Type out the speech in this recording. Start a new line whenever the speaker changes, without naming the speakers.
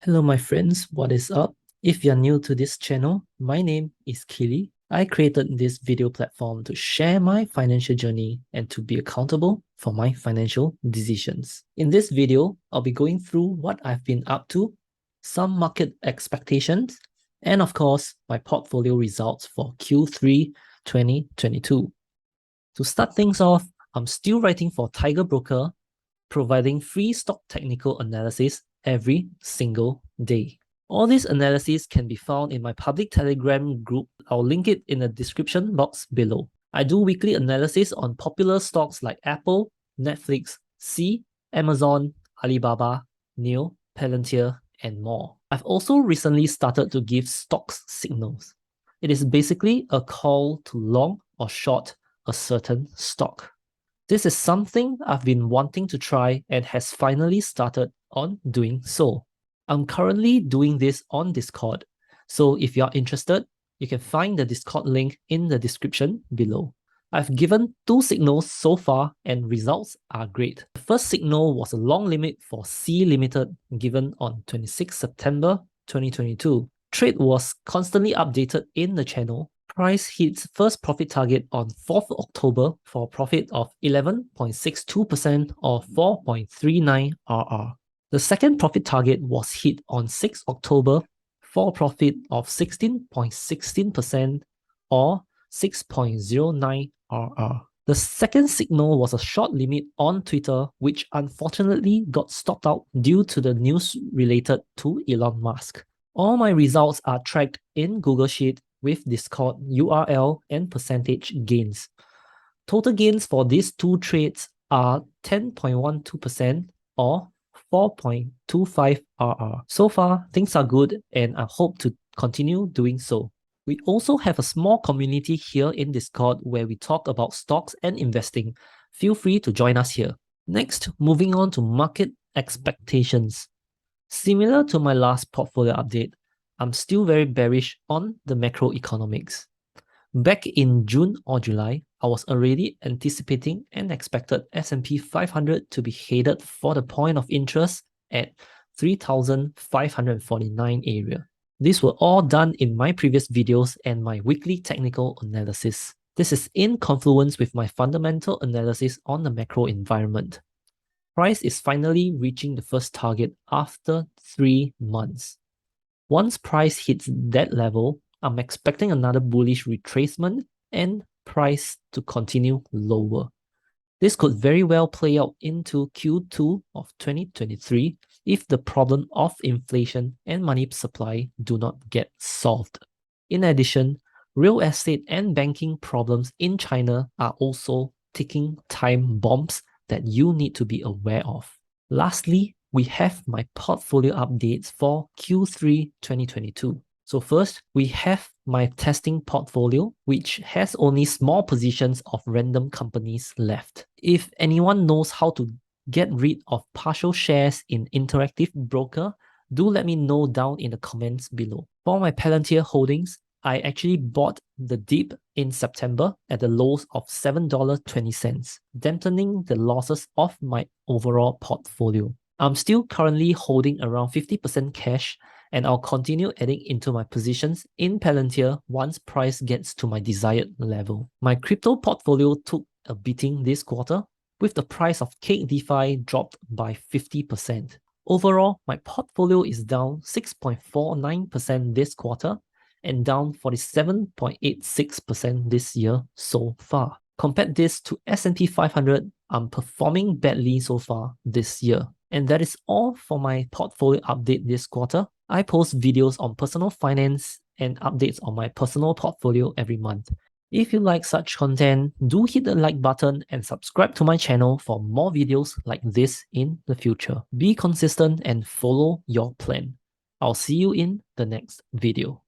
Hello my friends, what is up? If you're new to this channel, my name is Keeley. I created this video platform to share my financial journey and to be accountable for my financial decisions. In this video, I'll be going through what I've been up to, some market expectations, and of course, my portfolio results for Q3 2022. To start things off, I'm still writing for Tiger Broker, providing free stock technical analysis every single day. All these analyses can be found in my public Telegram group. I'll link it in the description box below. I do weekly analysis on popular stocks like Apple, Netflix, Sea, Amazon, Alibaba, NIO, Palantir, and more. I've also recently started to give stocks signals. It is basically a call to long or short a certain stock. This is something I've been wanting to try and has finally started on doing so. I'm currently doing this on Discord, so if you're interested, you can find the Discord link in the description below. I've given 2 signals so far and results are great. The first signal was a long limit for C Limited given on 26 September 2022. Trade was constantly updated in the channel. Price hits first profit target on 4th October for a profit of 11.62% or 4.39 RR. The second profit target was hit on 6th October for a profit of 16.16% or 6.09 RR. The second signal was a short limit on Twitter, which unfortunately got stopped out due to the news related to Elon Musk. All my results are tracked in Google Sheet with Discord URL and percentage gains. Total gains for these 2 trades are 10.12% or 4.25 RR. So far, things are good and I hope to continue doing so. We also have a small community here in Discord where we talk about stocks and investing. Feel free to join us here. Next, moving on to market expectations. Similar to my last portfolio update, I'm still very bearish on the macroeconomics. Back in June or July, I was already anticipating and expected S&P 500 to be headed for the point of interest at 3,549 area. These were all done in my previous videos and my weekly technical analysis. This is in confluence with my fundamental analysis on the macro environment. Price is finally reaching the first target after 3 months. Once price hits that level, I'm expecting another bullish retracement and price to continue lower. This could very well play out into Q2 of 2023 if the problem of inflation and money supply do not get solved. In addition, real estate and banking problems in China are also ticking time bombs that you need to be aware of. Lastly, we have my portfolio updates for Q3 2022. So first, we have my testing portfolio, which has only small positions of random companies left. If anyone knows how to get rid of partial shares in Interactive Broker, do let me know down in the comments below. For my Palantir holdings, I actually bought the dip in September at the lows of $7.20, dampening the losses of my overall portfolio. I'm still currently holding around 50% cash and I'll continue adding into my positions in Palantir once price gets to my desired level. My crypto portfolio took a beating this quarter with the price of Cake DeFi dropped by 50%. Overall, my portfolio is down 6.49% this quarter and down 47.86% this year so far. Compare this to S&P 500, I'm performing badly so far this year. And that is all for my portfolio update this quarter. I post videos on personal finance and updates on my personal portfolio every month. If you like such content, do hit the like button and subscribe to my channel for more videos like this in the future. Be consistent and follow your plan. I'll see you in the next video.